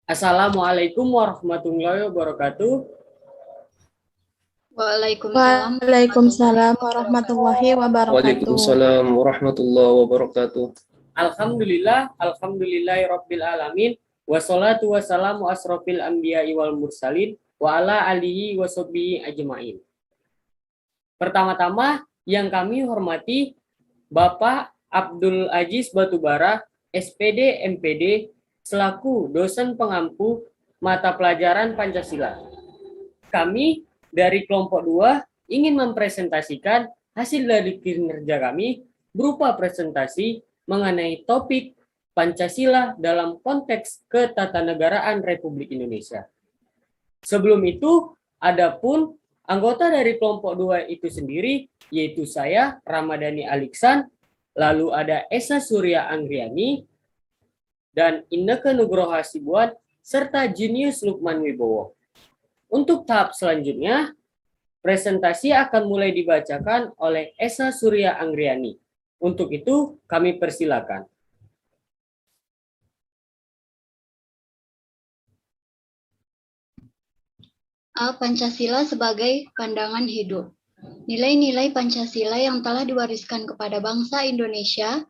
Assalamualaikum warahmatullahi wabarakatuh. Waalaikumsalam. Waalaikumsalam warahmatullahi wabarakatuh. Waalaikumsalam warahmatullahi wabarakatuh. Alhamdulillahirabbil alamin. Wassalatu wassalamu asrofil anbiya'i wal mursalin wa ala alihi washabbihi ajmain. Pertama-tama yang kami hormati Bapak Abdul Aziz Batubara, SPD MPD, selaku dosen pengampu mata pelajaran Pancasila. Kami dari kelompok 2 ingin mempresentasikan hasil dari kinerja kami berupa presentasi mengenai topik Pancasila dalam konteks ketatanegaraan Republik Indonesia. Sebelum itu, adapun anggota dari kelompok 2 itu sendiri, yaitu saya, Ramadhani Aliksan, lalu ada Esa Surya Anggriani, dan Inneke Nugroho Hasibuan, serta Junius Lukman Wibowo. Untuk tahap selanjutnya, presentasi akan mulai dibacakan oleh Esa Surya Anggriani. Untuk itu, kami persilakan. Pancasila sebagai pandangan hidup. Nilai-nilai Pancasila yang telah diwariskan kepada bangsa Indonesia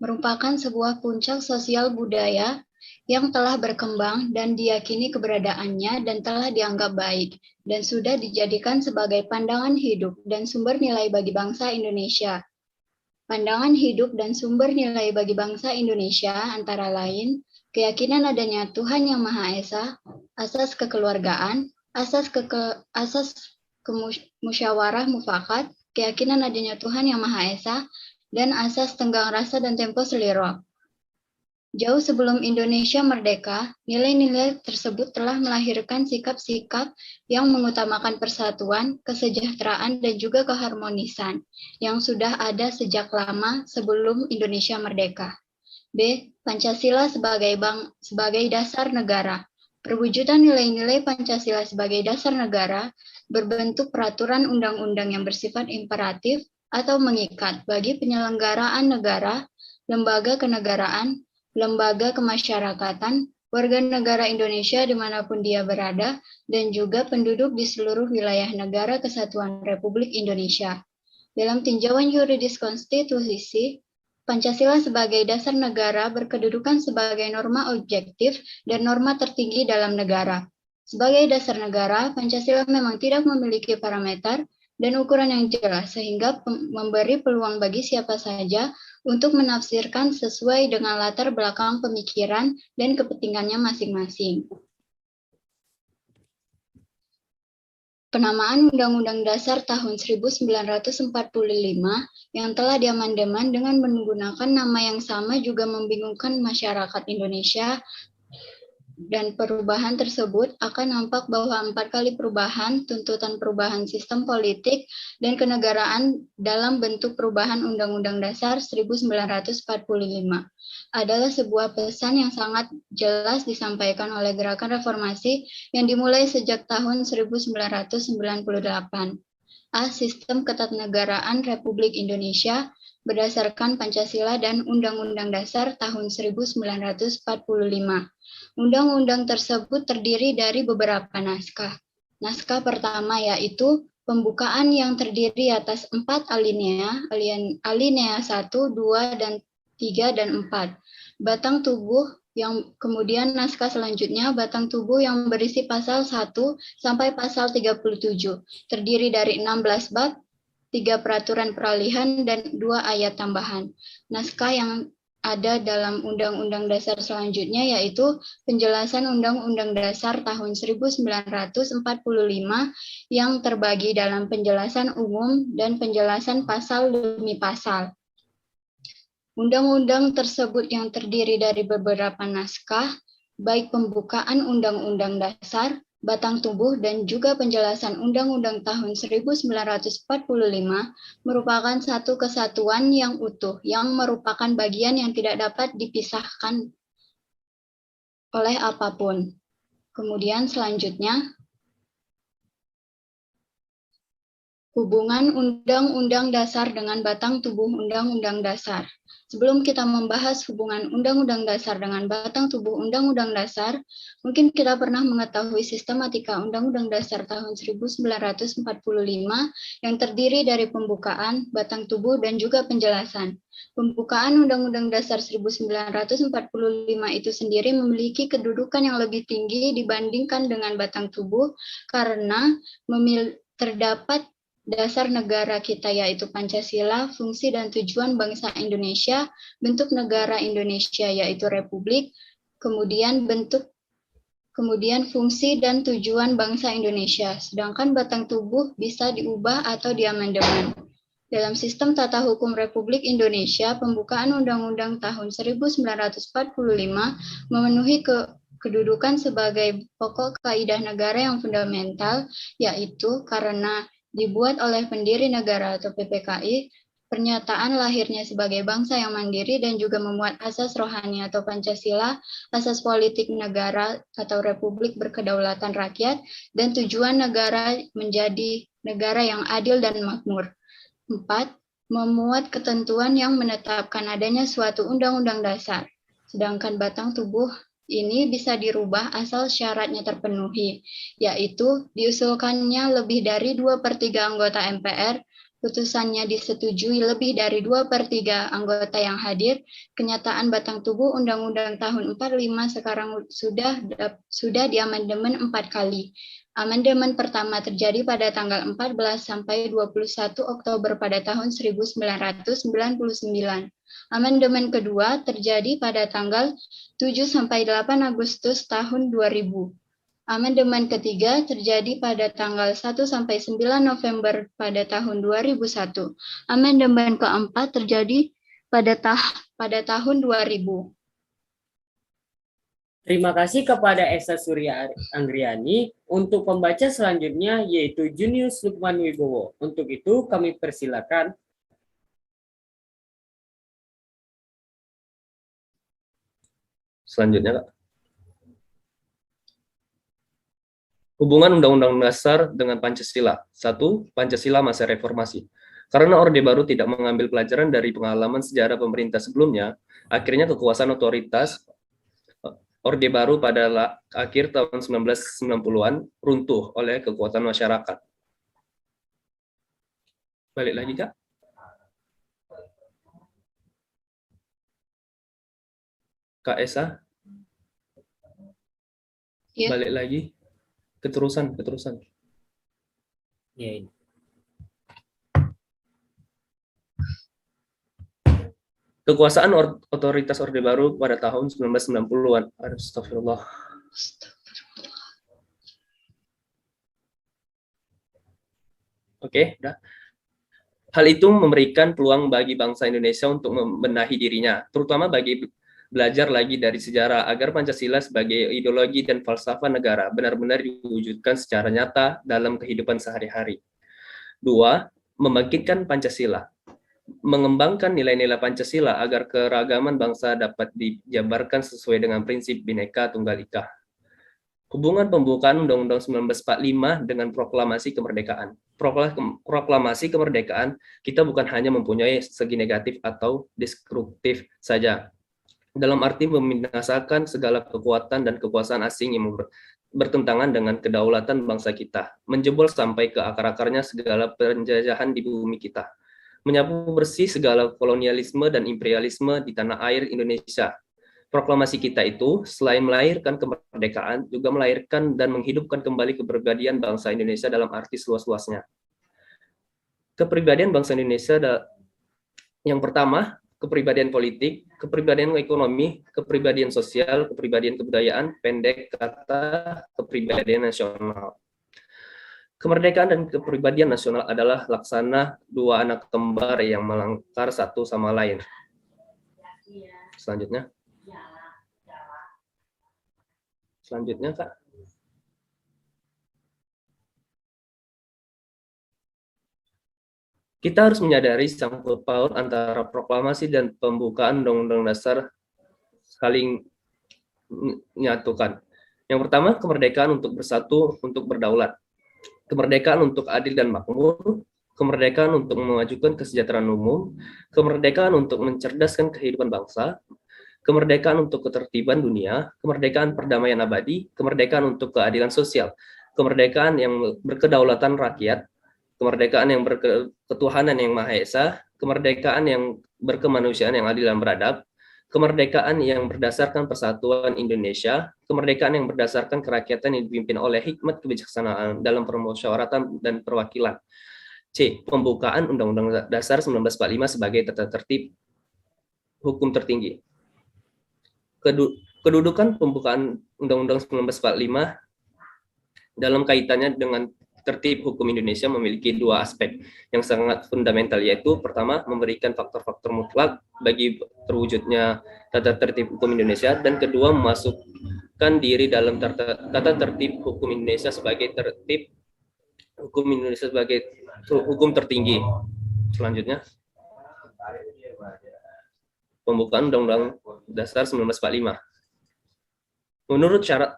merupakan sebuah puncak sosial budaya yang telah berkembang dan diyakini keberadaannya dan telah dianggap baik dan sudah dijadikan sebagai pandangan hidup dan sumber nilai bagi bangsa Indonesia. Pandangan hidup dan sumber nilai bagi bangsa Indonesia antara lain keyakinan adanya Tuhan Yang Maha Esa, asas kekeluargaan, asas musyawarah mufakat, keyakinan adanya Tuhan Yang Maha Esa, dan asas tenggang rasa dan tempo seliro. Jauh sebelum Indonesia merdeka, nilai-nilai tersebut telah melahirkan sikap-sikap yang mengutamakan persatuan, kesejahteraan, dan juga keharmonisan yang sudah ada sejak lama sebelum Indonesia merdeka. B. Pancasila sebagai dasar negara. Perwujudan nilai-nilai Pancasila sebagai dasar negara berbentuk peraturan undang-undang yang bersifat imperatif atau mengikat bagi penyelenggaraan negara, lembaga kenegaraan, lembaga kemasyarakatan, warga negara Indonesia dimanapun dia berada, dan juga penduduk di seluruh wilayah negara kesatuan Republik Indonesia. Dalam tinjauan yuridis konstitusi, Pancasila sebagai dasar negara berkedudukan sebagai norma objektif dan norma tertinggi dalam negara. Sebagai dasar negara, Pancasila memang tidak memiliki parameter dan ukuran yang jelas sehingga memberi peluang bagi siapa saja untuk menafsirkan sesuai dengan latar belakang pemikiran dan kepentingannya masing-masing. Penamaan Undang-Undang Dasar tahun 1945 yang telah diamandemen dengan menggunakan nama yang sama juga membingungkan masyarakat Indonesia, dan perubahan tersebut akan nampak bahwa 4 kali perubahan, tuntutan perubahan sistem politik dan kenegaraan dalam bentuk perubahan Undang-Undang Dasar 1945 adalah sebuah pesan yang sangat jelas disampaikan oleh gerakan reformasi yang dimulai sejak tahun 1998. Sistem ketatanegaraan Republik Indonesia berdasarkan Pancasila dan Undang-Undang Dasar tahun 1945. Undang-undang tersebut terdiri dari beberapa naskah. Naskah pertama yaitu pembukaan yang terdiri atas 4 alinea 1, 2, dan 3, dan 4. Batang tubuh yang kemudian naskah selanjutnya batang tubuh yang berisi pasal 1 sampai pasal 37, terdiri dari 16 bab, 3 peraturan peralihan, dan 2 ayat tambahan. Naskah yang ada dalam Undang-Undang Dasar selanjutnya yaitu penjelasan Undang-Undang Dasar tahun 1945 yang terbagi dalam penjelasan umum dan penjelasan pasal demi pasal. Undang-undang tersebut yang terdiri dari beberapa naskah, baik pembukaan Undang-Undang Dasar, batang tubuh, dan juga penjelasan Undang-Undang tahun 1945 merupakan satu kesatuan yang utuh, yang merupakan bagian yang tidak dapat dipisahkan oleh apapun. Kemudian selanjutnya, hubungan Undang-Undang Dasar dengan batang tubuh Undang-Undang Dasar. Sebelum kita membahas hubungan Undang-Undang Dasar dengan batang tubuh Undang-Undang Dasar, mungkin kita pernah mengetahui sistematika Undang-Undang Dasar tahun 1945 yang terdiri dari pembukaan, batang tubuh, dan juga penjelasan. Pembukaan Undang-Undang Dasar 1945 itu sendiri memiliki kedudukan yang lebih tinggi dibandingkan dengan batang tubuh karena terdapat dasar negara kita yaitu Pancasila, fungsi dan tujuan bangsa Indonesia, bentuk negara Indonesia yaitu Republik, kemudian fungsi dan tujuan bangsa Indonesia. Sedangkan batang tubuh bisa diubah atau diamandemen. Dalam sistem tata hukum Republik Indonesia, pembukaan Undang-Undang tahun 1945 memenuhi kedudukan sebagai pokok kaidah negara yang fundamental, yaitu karena dibuat oleh pendiri negara atau PPKI, pernyataan lahirnya sebagai bangsa yang mandiri dan juga memuat asas rohani atau Pancasila, asas politik negara atau Republik berkedaulatan rakyat, dan tujuan negara menjadi negara yang adil dan makmur. 4. Memuat ketentuan yang menetapkan adanya suatu undang-undang dasar. Sedangkan batang tubuh ini bisa dirubah asal syaratnya terpenuhi, yaitu diusulkannya lebih dari 2/3 anggota MPR, putusannya disetujui lebih dari 2/3 anggota yang hadir, kenyataan batang tubuh Undang-Undang tahun 45 sekarang sudah diamandemen 4 kali. Amandemen pertama terjadi pada tanggal 14 sampai 21 Oktober pada tahun 1999. Amandemen kedua terjadi pada tanggal 7 sampai 8 Agustus tahun 2000. Amandemen ketiga terjadi pada tanggal 1 sampai 9 November pada tahun 2001. Amandemen keempat terjadi pada tahun 2000. Terima kasih kepada Esa Surya Anggriani. Untuk pembaca selanjutnya yaitu Junius Lukman Wibowo. Untuk itu kami persilakan. Selanjutnya, Kak. Hubungan Undang-Undang Dasar dengan Pancasila. 1. Pancasila masa reformasi. Karena Orde Baru tidak mengambil pelajaran dari pengalaman sejarah pemerintah sebelumnya, akhirnya kekuasaan otoritas Orde Baru pada akhir tahun 1990-an runtuh oleh kekuatan masyarakat. Balik lagi, Kak. Kak Esa. Ya. Balik lagi. Keterusan. Ya, ini. Kekuasaan otoritas Orde Baru pada tahun 1990-an. Astagfirullah. Oke, udah. Hal itu memberikan peluang bagi bangsa Indonesia untuk membenahi dirinya, terutama bagi belajar lagi dari sejarah agar Pancasila sebagai ideologi dan falsafah negara benar-benar diwujudkan secara nyata dalam kehidupan sehari-hari. 2. Membangkitkan Pancasila. Mengembangkan nilai-nilai Pancasila agar keragaman bangsa dapat dijabarkan sesuai dengan prinsip Bhinneka Tunggal Ika. Hubungan pembukaan Undang-Undang 1945 dengan proklamasi kemerdekaan. Proklamasi kemerdekaan kita bukan hanya mempunyai segi negatif atau destruktif saja, dalam arti membinasakan segala kekuatan dan kekuasaan asing yang bertentangan dengan kedaulatan bangsa kita, menjebol sampai ke akar-akarnya segala penjajahan di bumi kita, menyapu bersih segala kolonialisme dan imperialisme di tanah air Indonesia. Proklamasi kita itu, selain melahirkan kemerdekaan, juga melahirkan dan menghidupkan kembali kepribadian bangsa Indonesia dalam arti seluas-luasnya. Kepribadian bangsa Indonesia yang pertama, kepribadian politik, kepribadian ekonomi, kepribadian sosial, kepribadian kebudayaan, pendek kata kepribadian nasional. Kemerdekaan dan kepribadian nasional adalah laksana dua anak kembar yang melingkar satu sama lain. Selanjutnya, Kak. Kita harus menyadari sangkut paut antara proklamasi dan pembukaan Undang-Undang Dasar saling menyatukan. Yang pertama, kemerdekaan untuk bersatu, untuk berdaulat. Kemerdekaan untuk adil dan makmur, kemerdekaan untuk memajukan kesejahteraan umum, kemerdekaan untuk mencerdaskan kehidupan bangsa, kemerdekaan untuk ketertiban dunia, kemerdekaan perdamaian abadi, kemerdekaan untuk keadilan sosial, kemerdekaan yang berkedaulatan rakyat, kemerdekaan yang berketuhanan yang Maha Esa, kemerdekaan yang berkemanusiaan yang adil dan beradab, kemerdekaan yang berdasarkan persatuan Indonesia, kemerdekaan yang berdasarkan kerakyatan yang dipimpin oleh hikmat kebijaksanaan dalam permusyawaratan dan perwakilan. C. Pembukaan Undang-Undang Dasar 1945 sebagai tata tertib hukum tertinggi. Kedudukan pembukaan Undang-Undang 1945 dalam kaitannya dengan tertib hukum Indonesia memiliki dua aspek yang sangat fundamental, yaitu pertama, memberikan faktor-faktor mutlak bagi terwujudnya tata tertib hukum Indonesia, dan kedua, memasukkan diri dalam tata tertib hukum Indonesia sebagai tertib hukum Indonesia sebagai hukum tertinggi. Selanjutnya, pembukaan Undang-Undang Dasar 1945.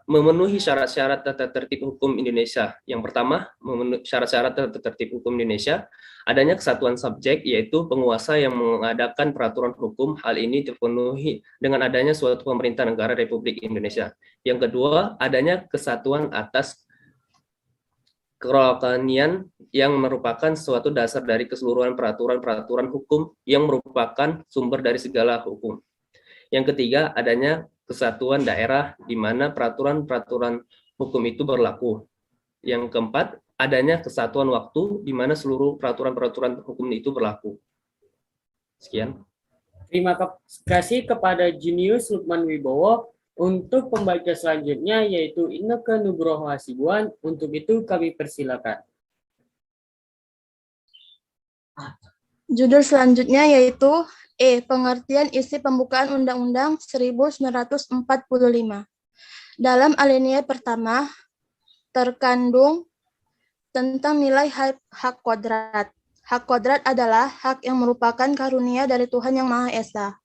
Memenuhi syarat-syarat tata tertib hukum Indonesia. Yang pertama, memenuhi syarat-syarat tata tertib hukum Indonesia, adanya kesatuan subjek, yaitu penguasa yang mengadakan peraturan hukum. Hal ini terpenuhi dengan adanya suatu pemerintah negara Republik Indonesia. Yang kedua, adanya kesatuan atas kerohanian yang merupakan suatu dasar dari keseluruhan peraturan-peraturan hukum yang merupakan sumber dari segala hukum. Yang ketiga, adanya kesatuan daerah di mana peraturan-peraturan hukum itu berlaku. Yang keempat, adanya kesatuan waktu di mana seluruh peraturan-peraturan hukum itu berlaku. Sekian. Terima kasih kepada Junius Lukman Wibowo. Untuk pembaca selanjutnya yaitu Inneke Nugroho Hasibuan. Untuk itu kami persilakan. Judul selanjutnya yaitu Pengertian isi pembukaan Undang-Undang 1945. Dalam alinea pertama, terkandung tentang nilai hak kodrat. Hak kodrat adalah hak yang merupakan karunia dari Tuhan Yang Maha Esa,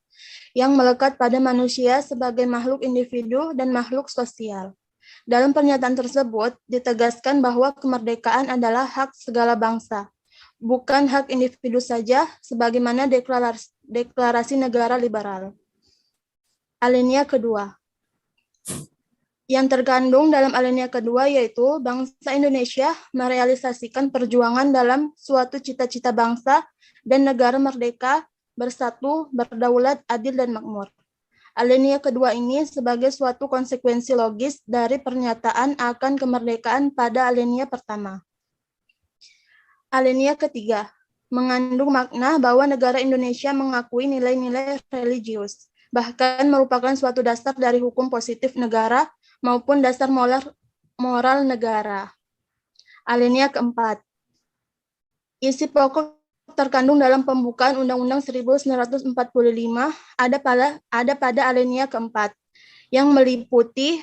yang melekat pada manusia sebagai makhluk individu dan makhluk sosial. Dalam pernyataan tersebut, ditegaskan bahwa kemerdekaan adalah hak segala bangsa, bukan hak individu saja, sebagaimana deklarasi negara liberal. Alinea kedua. Yang terkandung dalam alinea kedua yaitu bangsa Indonesia merealisasikan perjuangan dalam suatu cita-cita bangsa dan negara merdeka, bersatu, berdaulat, adil, dan makmur. Alinea kedua ini sebagai suatu konsekuensi logis dari pernyataan akan kemerdekaan pada alinea pertama. Alinea ketiga, mengandung makna bahwa negara Indonesia mengakui nilai-nilai religius, bahkan merupakan suatu dasar dari hukum positif negara maupun dasar moral negara. Alinea keempat, isi pokok terkandung dalam pembukaan Undang-Undang 1945 ada pada alinea keempat, yang meliputi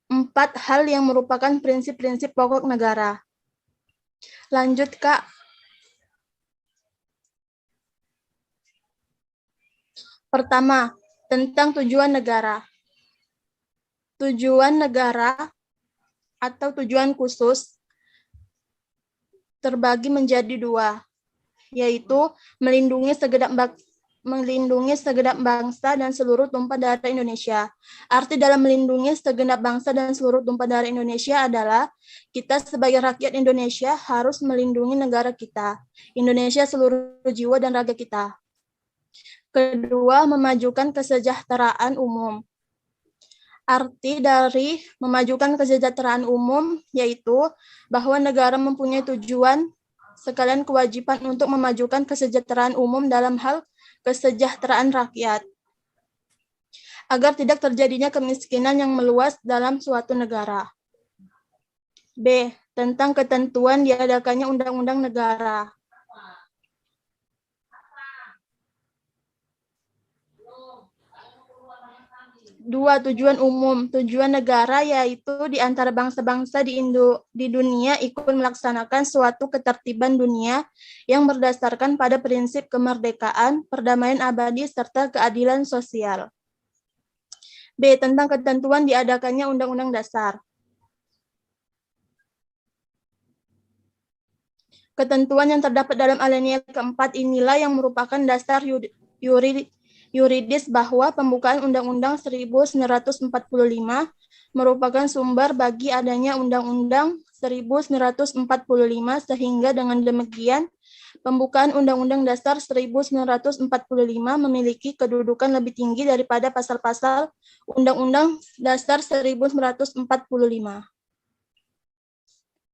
4 hal yang merupakan prinsip-prinsip pokok negara. Lanjut, Kak. Pertama, tentang tujuan negara. Tujuan negara atau tujuan khusus terbagi menjadi 2, yaitu melindungi segenap bangsa dan seluruh tumpah darah Indonesia. Arti dalam melindungi segenap bangsa dan seluruh tumpah darah Indonesia adalah kita sebagai rakyat Indonesia harus melindungi negara kita, Indonesia seluruh jiwa dan raga kita. Kedua, memajukan kesejahteraan umum. Arti dari memajukan kesejahteraan umum yaitu bahwa negara mempunyai tujuan sekalian kewajiban untuk memajukan kesejahteraan umum dalam hal kesejahteraan rakyat, agar tidak terjadinya kemiskinan yang meluas dalam suatu negara. B. Tentang ketentuan diadakannya undang-undang negara. 2. Tujuan umum. Tujuan negara yaitu di antara bangsa-bangsa di dunia ikut melaksanakan suatu ketertiban dunia yang berdasarkan pada prinsip kemerdekaan, perdamaian abadi, serta keadilan sosial. B. Tentang ketentuan diadakannya Undang-Undang Dasar. Ketentuan yang terdapat dalam alinea keempat inilah yang merupakan dasar yuridis bahwa pembukaan Undang-Undang 1945 merupakan sumber bagi adanya Undang-Undang 1945 sehingga dengan demikian pembukaan Undang-Undang Dasar 1945 memiliki kedudukan lebih tinggi daripada pasal-pasal Undang-Undang Dasar 1945.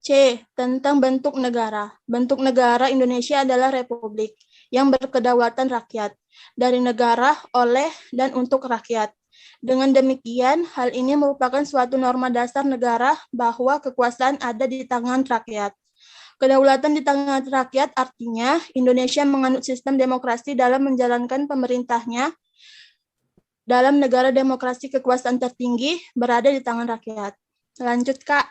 C. Tentang bentuk negara. Bentuk negara Indonesia adalah republik yang berkedaulatan rakyat, dari negara, oleh, dan untuk rakyat. Dengan demikian, hal ini merupakan suatu norma dasar negara bahwa kekuasaan ada di tangan rakyat. Kedaulatan di tangan rakyat artinya Indonesia menganut sistem demokrasi dalam menjalankan pemerintahnya. Dalam negara demokrasi, kekuasaan tertinggi berada di tangan rakyat. Lanjut, Kak.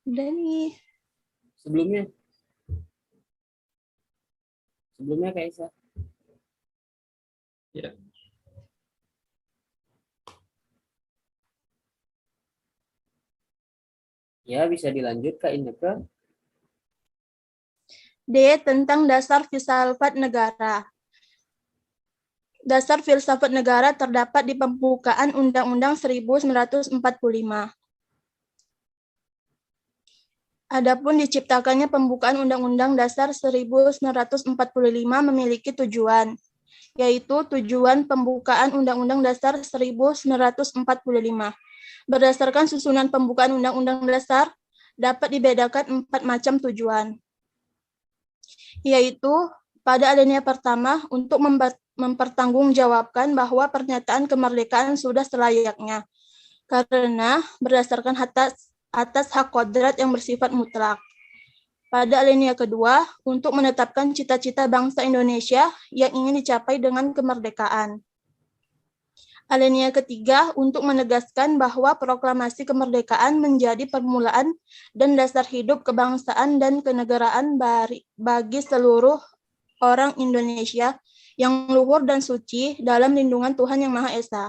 Udah nih. Sebelumnya Kak Isa. Ya. Ya, bisa dilanjut Kak Inneke. D. Tentang dasar filsafat negara. Dasar filsafat negara terdapat di pembukaan Undang-Undang 1945. Adapun diciptakannya pembukaan Undang-Undang Dasar 1945 memiliki tujuan, yaitu tujuan pembukaan Undang-Undang Dasar 1945. Berdasarkan susunan pembukaan Undang-Undang Dasar, dapat dibedakan 4 macam tujuan, yaitu pada alinea pertama untuk mempertanggungjawabkan bahwa pernyataan kemerdekaan sudah selayaknya, karena berdasarkan atas hak kodrat yang bersifat mutlak. Pada alinea kedua, untuk menetapkan cita-cita bangsa Indonesia yang ingin dicapai dengan kemerdekaan. Alinea ketiga, untuk menegaskan bahwa proklamasi kemerdekaan menjadi permulaan dan dasar hidup kebangsaan dan kenegaraan bagi seluruh orang Indonesia yang luhur dan suci dalam lindungan Tuhan Yang Maha Esa.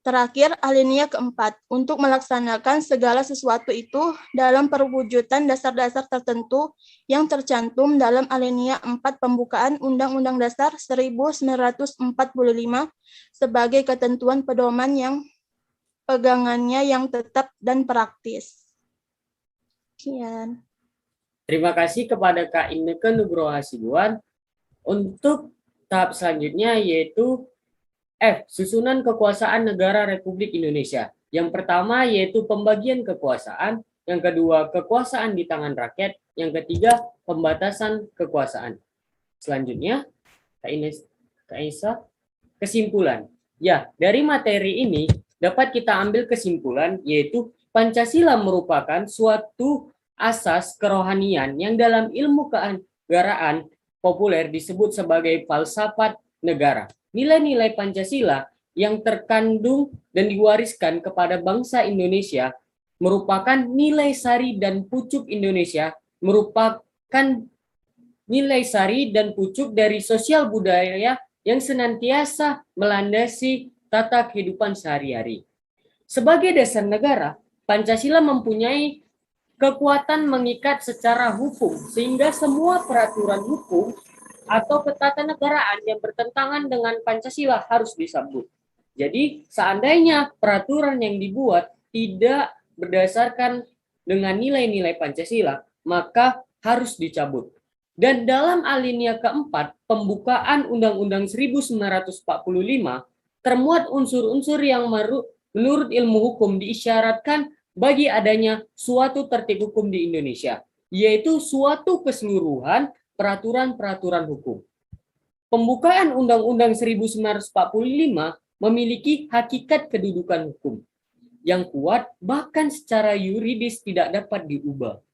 Terakhir, alinea keempat, untuk melaksanakan segala sesuatu itu dalam perwujudan dasar-dasar tertentu yang tercantum dalam alinea 4 pembukaan Undang-Undang Dasar 1945 sebagai ketentuan pedoman yang pegangannya yang tetap dan praktis. Sekian. Terima kasih kepada Kak Inneke Nugroho Hasibuan. Untuk tahap selanjutnya yaitu F. Susunan kekuasaan negara Republik Indonesia. Yang pertama yaitu pembagian kekuasaan. Yang kedua, kekuasaan di tangan rakyat. Yang ketiga, pembatasan kekuasaan. Selanjutnya, Kak Isa, kesimpulan. Ya, dari materi ini dapat kita ambil kesimpulan yaitu Pancasila merupakan suatu asas kerohanian yang dalam ilmu kenegaraan populer disebut sebagai falsafat negara. Nilai-nilai Pancasila yang terkandung dan diwariskan kepada bangsa Indonesia merupakan nilai sari dan pucuk Indonesia, merupakan nilai sari dan pucuk dari sosial budaya yang senantiasa melandasi tata kehidupan sehari-hari. Sebagai dasar negara, Pancasila mempunyai kekuatan mengikat secara hukum, sehingga semua peraturan hukum atau ketatanegaraan yang bertentangan dengan Pancasila harus disambut. Jadi, seandainya peraturan yang dibuat tidak berdasarkan dengan nilai-nilai Pancasila, maka harus dicabut. Dan dalam alinea keempat, pembukaan Undang-Undang 1945, termuat unsur-unsur yang menurut ilmu hukum diisyaratkan bagi adanya suatu tertib hukum di Indonesia, yaitu suatu keseluruhan peraturan-peraturan hukum. Pembukaan Undang-Undang 1945 memiliki hakikat kedudukan hukum yang kuat, bahkan secara yuridis tidak dapat diubah.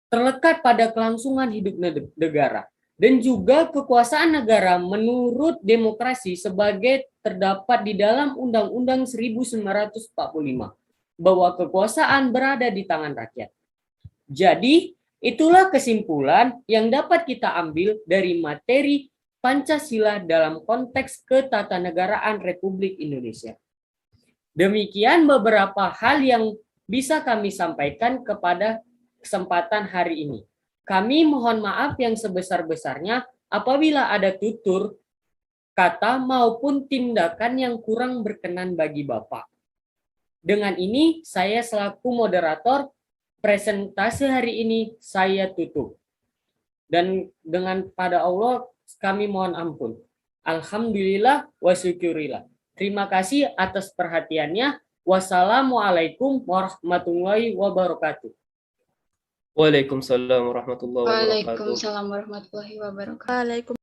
Terlekat pada kelangsungan hidup negara dan juga kekuasaan negara menurut demokrasi sebagai terdapat di dalam Undang-Undang 1945 bahwa kekuasaan berada di tangan rakyat. Jadi, itulah kesimpulan yang dapat kita ambil dari materi Pancasila dalam konteks ketatanegaraan Republik Indonesia. Demikian beberapa hal yang bisa kami sampaikan kepada kesempatan hari ini. Kami mohon maaf yang sebesar-besarnya apabila ada tutur kata maupun tindakan yang kurang berkenan bagi Bapak. Dengan ini, saya selaku moderator presentasi hari ini saya tutup. Dan dengan pada Allah kami mohon ampun. Alhamdulillah wa syukurillah. Terima kasih atas perhatiannya. Wassalamualaikum warahmatullahi wabarakatuh. Waalaikumsalam warahmatullahi wabarakatuh. Waalaikumsalam warahmatullahi wabarakatuh. Waalaikumsalam.